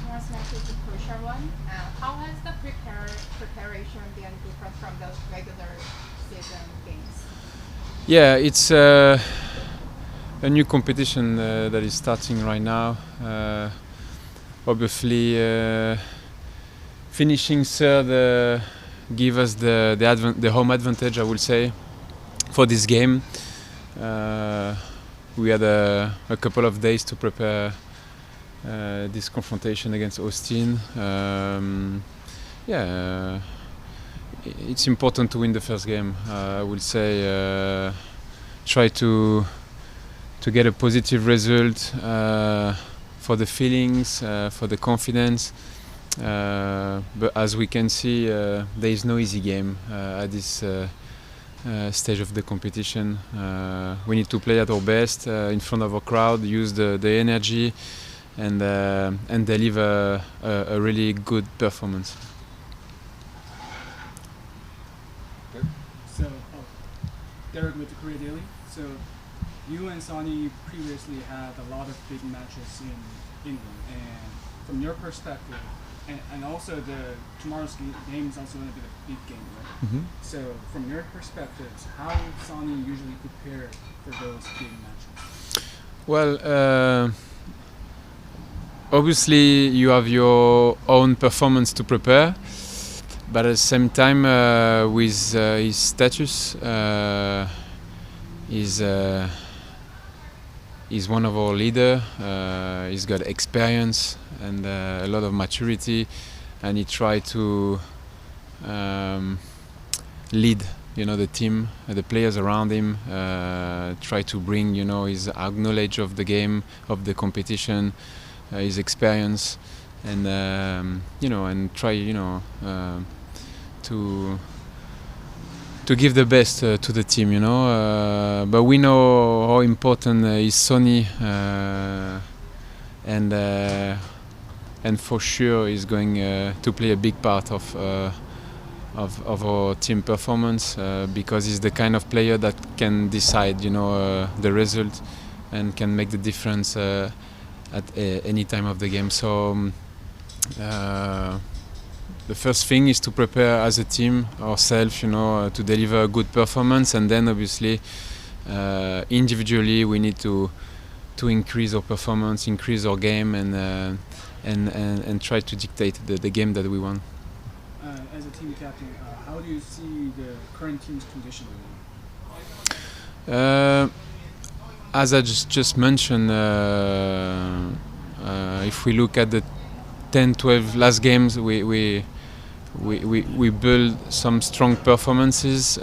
tomorrow's match is a crucial one. How has the preparation been different from those regular season games? Yeah, it's a new competition that is starting right now. Obviously, finishing third give us the home advantage, I would say, for this game. We had a couple of days to prepare this confrontation against Austin. It's important to win the first game. I would say try to get a positive result for the feelings, for the confidence. But as we can see, there is no easy game at this stage of the competition. We need to play at our best in front of our crowd, use the energy, and deliver a really good performance. So, Derek with the Korea Daily. So, you and Sonny previously had a lot of big matches in England, and from your perspective, and also tomorrow's game is also going to be a big game, right? Mm-hmm. So, from your perspectives, how does Sonny usually prepare for those big matches? Well, obviously you have your own performance to prepare, but at the same time, with his status, he's one of our leaders. He's got experience and a lot of maturity, and he tried to lead, the team, the players around him. Try to bring, his knowledge of the game, of the competition, his experience, and and try, to give the best to the team, but we know how important is Sonny, and for sure is going to play a big part of our team performance, because he's the kind of player that can decide, the result and can make the difference at any time of the game. So. The first thing is to prepare as a team ourselves, to deliver a good performance, and then obviously individually we need to increase our performance, increase our game, and try to dictate the game that we want. As a team captain, how do you see the current team's condition? As I just mentioned, if we look at the 10-12 last games, we built some strong performances.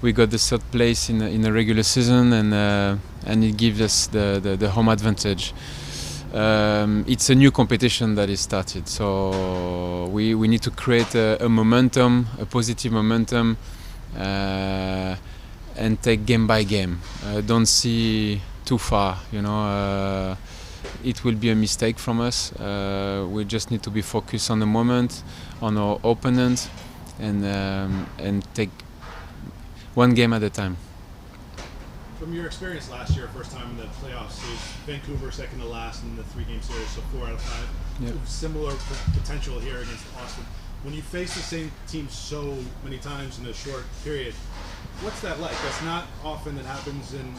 We got the third place in the regular season, and it gives us the home advantage. It's a new competition that is started, so we need to create a momentum, a positive momentum, and take game by game. Don't see too far, It will be a mistake from us. We just need to be focused on the moment, on our opponent, and take one game at a time. From your experience last year, first time in the playoffs, it was Vancouver second to last in the 3-game series, so 4 out of 5. Yep. Similar potential here against Austin. When you face the same team so many times in a short period, what's that like? That's not often that happens in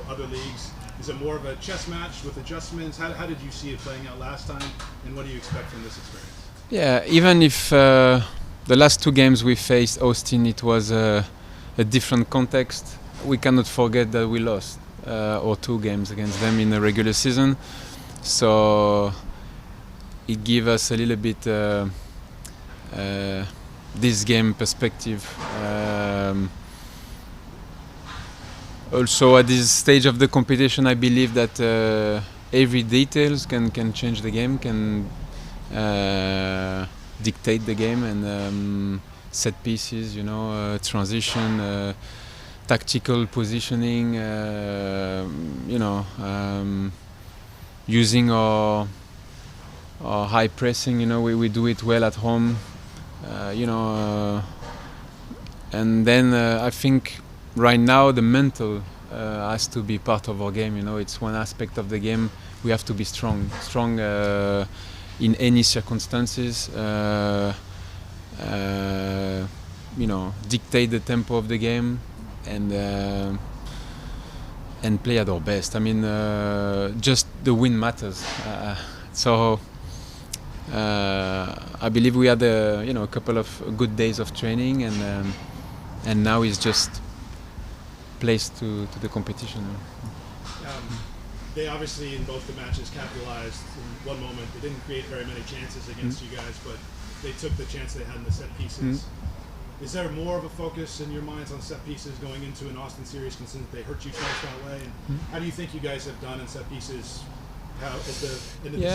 other leagues. Is it more of a chess match with adjustments? How did you see it playing out last time, and what do you expect from this experience? Yeah, even if the last 2 games we faced Austin, it was a different context. We cannot forget that we lost our 2 games against them in the regular season. So it gives us a little bit this game perspective. Also, at this stage of the competition, I believe that every details can change the game, can dictate the game, and set pieces, transition, tactical positioning, using our high pressing. We do it well at home, and then I think. Right now, the mental has to be part of our game. It's one aspect of the game. We have to be strong in any circumstances. Dictate the tempo of the game and play at our best. I mean, just the win matters. So I believe we had a couple of good days of training, and now it's just place to the competition. They obviously in both the matches capitalized in one moment. They didn't create very many chances against you guys, but they took the chance they had in the set pieces. Is there more of a focus in your minds on set pieces going into an Austin series, considering they hurt you twice that way? And how do you think you guys have done in set pieces? How is the end of the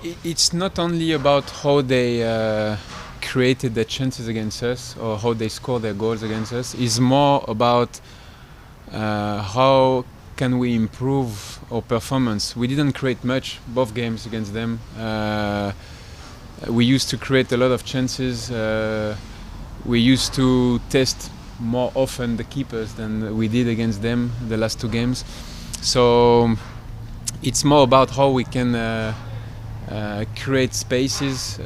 season? It's not only about how they created their chances against us or how they score their goals against us. It's more about how can we improve our performance. We didn't create much both games against them. We used to create a lot of chances. We used to test more often the keepers than we did against them the last two games. So it's more about how we can create spaces,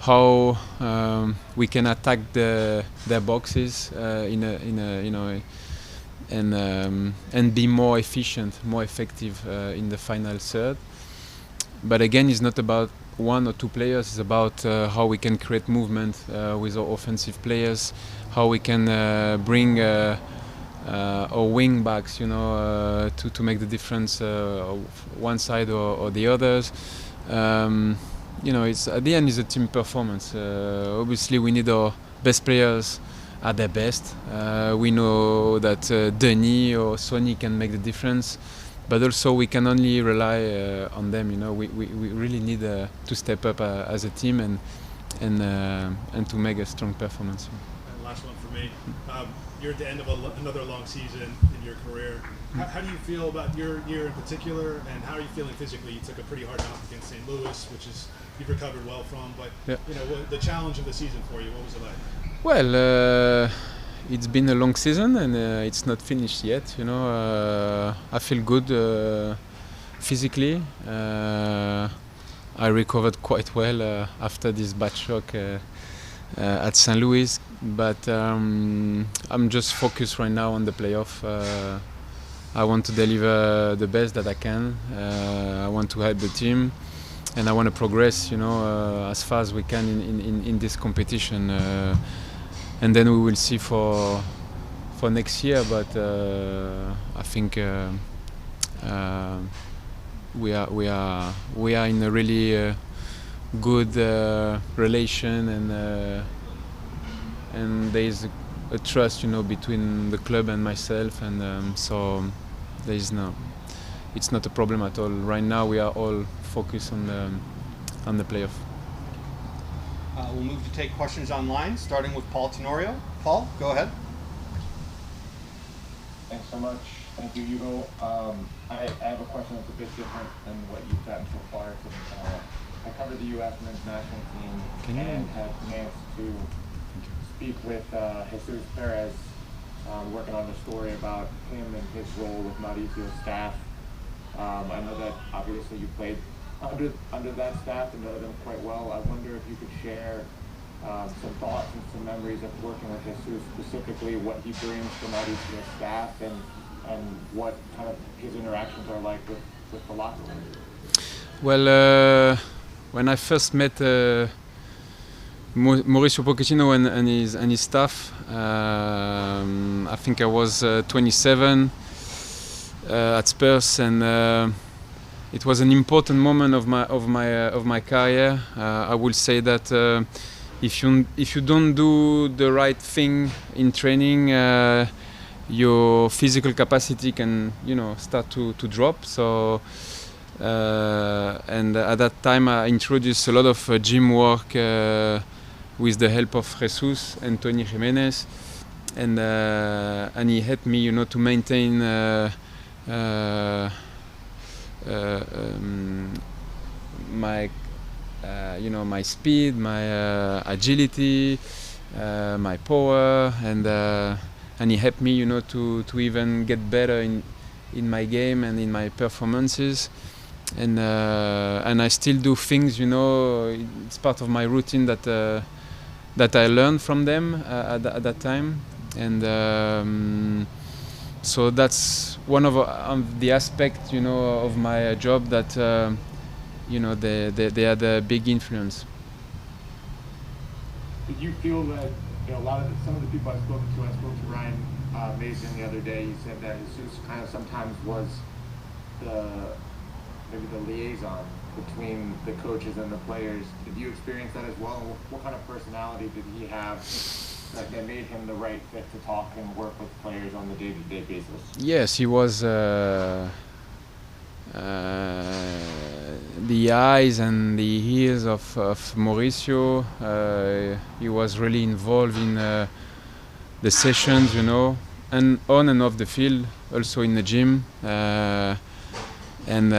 how we can attack their boxes and be more efficient, more effective in the final third. But again, it's not about one or two players. It's about how we can create movement with our offensive players, how we can bring our wing backs, to make the difference one side or the others. It's at the end is a team performance. Obviously, we need our best players at their best. We know that Denis or Sonny can make the difference, but also we can only rely on them. We really need to step up as a team and to make a strong performance. And last one for me. You're at the end of another long season in your career. How do you feel about your year in particular, and how are you feeling physically? You took a pretty hard knock against St. Louis, which is you've recovered well from, but the challenge of the season for you, what was it like? Well, it's been a long season and it's not finished yet. I feel good physically. I recovered quite well after this bad shock at St. Louis, but I'm just focused right now on the playoff. I want to deliver the best that I can. I want to help the team, and I want to progress, as far as we can in this competition. And then we will see for next year. But I think we are in a really good relation, and there is a trust, between the club and myself, and so there is it's not a problem at all. Right now, we are all focused on the playoff. We'll move to take questions online, starting with Paul Tenorio. Paul, go ahead. Thanks so much. Thank you, Hugo. I have a question that's a bit different than what you've gotten so far. I covered the U.S. men's national team and had a chance to speak with Jesus Perez, working on a story about him and his role with Mauricio's staff. I know that obviously you played under that staff and know them quite well. I wonder if you could share some thoughts and some memories of working with Jesus, specifically what he brings to Mauricio's staff and what kind of his interactions are like with the locker room. Well, when I first met Mauricio Pochettino and his staff, I think I was 27 at Spurs, and it was an important moment of my career. I will say that if you don't do the right thing in training, your physical capacity can start to drop. So and at that time I introduced a lot of gym work with the help of Jesus and Tony Jimenez, and he helped me to maintain my my speed, my agility, my power, and he helped me to even get better in my game and in my performances. and I still do things, you know. It's part of my routine that I learned from them at that time, and so that's one of the aspects, you know, of my job that you know, they had a big influence. Did you feel that, you know, some of the people I spoke to Ryan Mason the other day, he said that Jesus kind of sometimes was maybe the liaison between the coaches and the players. Did you experience that as well? What kind of personality did he have that made him the right fit to talk and work with players on the day-to-day basis? Yes, he was the eyes and the ears of Mauricio. He was really involved in the sessions, you know, and on and off the field, also in the gym, and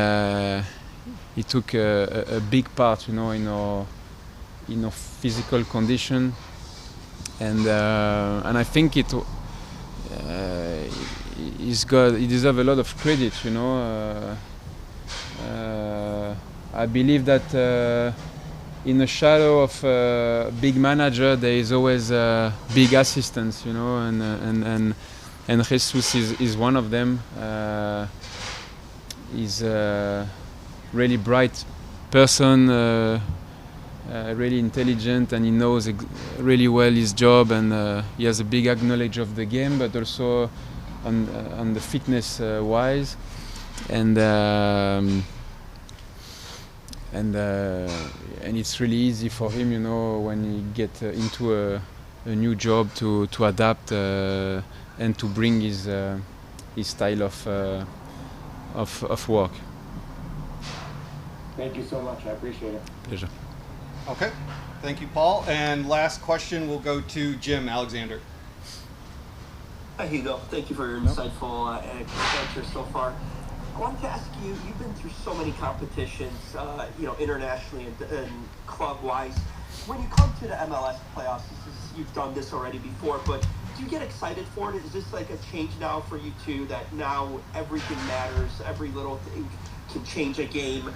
he took a big part, you know, in our physical condition, and I think he deserves a lot of credit, you know. I believe that in the shadow of a big manager, there is always big assistants, you know, and Jesus is one of them. He's a really bright person, really intelligent, and he knows really well his job, and he has a big knowledge of the game, but also on the fitness wise, and it's really easy for him, you know, when he get into a new job to adapt and to bring his style of work. Thank you so much. I appreciate it. Pleasure. Okay, thank you, Paul. And last question will go to Jim Alexander. Hi, Hugo. Thank you for your insightful answers so far. I wanted to ask you, you've been through so many competitions, you know, internationally and club-wise. When you come to the MLS playoffs, you've done this already before, but do you get excited for it? Is this like a change now for you too, that now everything matters, every little thing can change a game?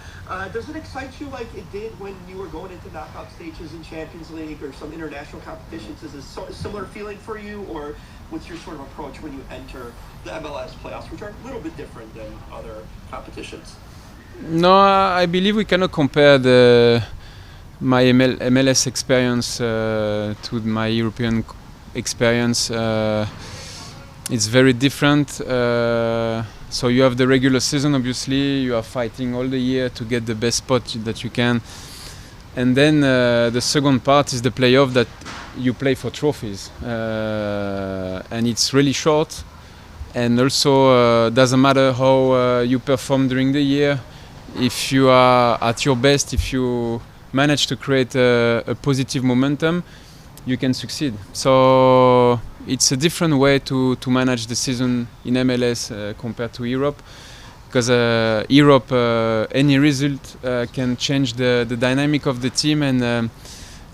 Does it excite you like it did when you were going into knockout stages in Champions League or some international competitions? Is this a similar feeling for you, or what's your sort of approach when you enter the MLS playoffs, which are a little bit different than other competitions? No, I believe we cannot compare my MLS experience to my European experience. It's very different. So you have the regular season, obviously, you are fighting all the year to get the best spot that you can. And then the second part is the playoff, that you play for trophies. And it's really short. And also doesn't matter how you perform during the year. If you are at your best, if you manage to create a positive momentum, you can succeed. So it's a different way to manage the season in MLS compared to Europe, because Europe, any result can change the dynamic of the team, and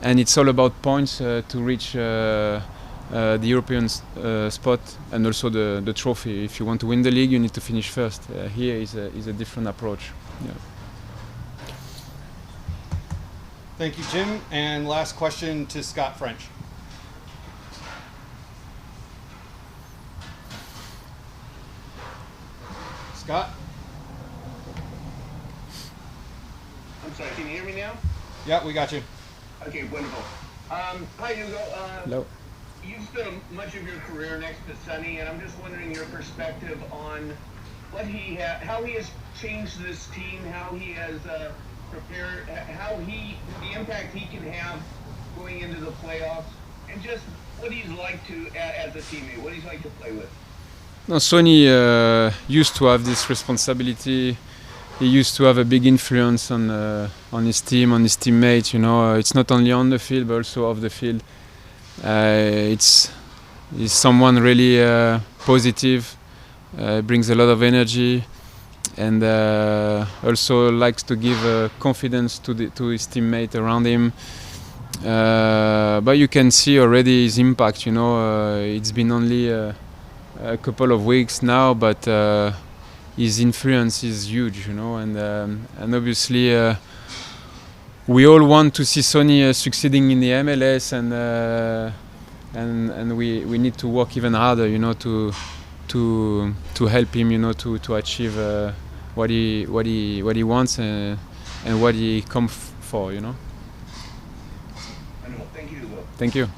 it's all about points to reach the European spot, and also the trophy. If you want to win the league, you need to finish first. Here is a different approach. Yeah. Thank you, Jim. And last question to Scott French. Scott? I'm sorry, can you hear me now? Yeah, we got you. Okay, wonderful. Hi, Hugo. Hello. You've spent much of your career next to Sonny, and I'm just wondering your perspective on what how he has changed this team, how he has prepared, the impact he can have going into the playoffs, and just what he's like as a teammate, what he's like to play with. No, Sonny used to have this responsibility. He used to have a big influence on his team, on his teammates. You know, it's not only on the field but also off the field. He's someone really positive, brings a lot of energy, and also likes to give confidence to his teammate around him. But you can see already his impact. You know, it's been only a couple of weeks now, but his influence is huge, you know, and obviously we all want to see Sonny succeeding in the MLS, and we need to work even harder, you know, to help him, you know, to achieve what he wants and what he comes for, you know. Thank you. Thank you.